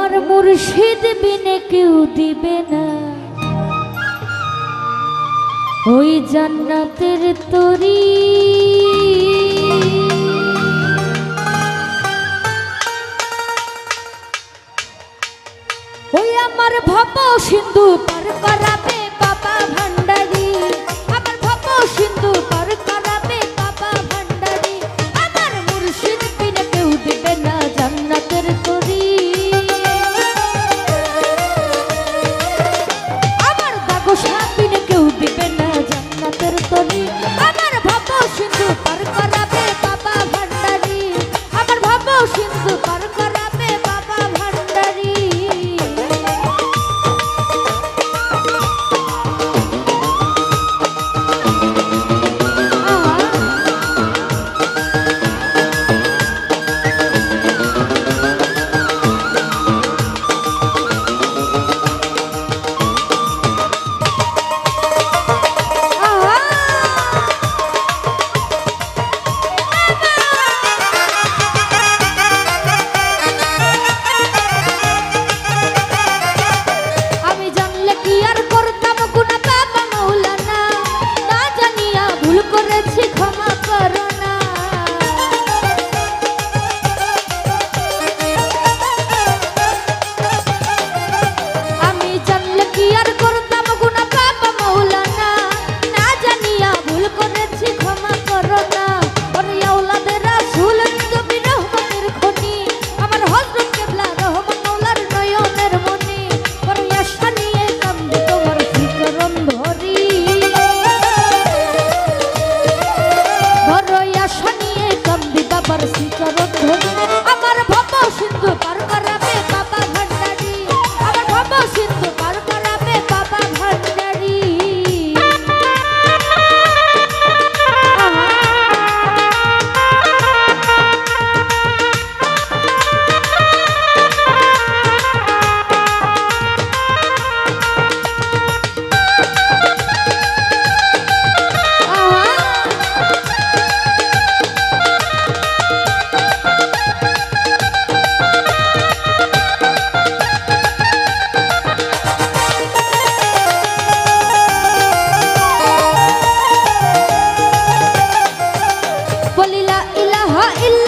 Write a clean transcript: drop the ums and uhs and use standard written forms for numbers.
আমার মুর্শিদ বিনে কেউ দিবে না ওই জান্নাতের তরি। ওই আমার ভব সিন্ধু পার করাবে বাবা ভান্ডারি, আমার ভব সিন্ধু পার করাবে বাবা ভান্ডারি। আমার মুর্শিদ বিনে কেউ দিবে না জান্নাতের তরি। আমার দাগোশা বিনে কেউ দিবে না জান্নাতের তরি। আমার ভব সিন্ধু পার করাবে বাবা ভান্ডারি, আমার ভব সিন্ধু পার করাবে বাবা ভান্ডারি। আমার ভব সিন্ধু পার করাবে বাবা ভান্ডারি, আমার ভব সিন্ধু পার করাবে বাবা ভান্ডারি। বলিলা ইলাহা ইল্লা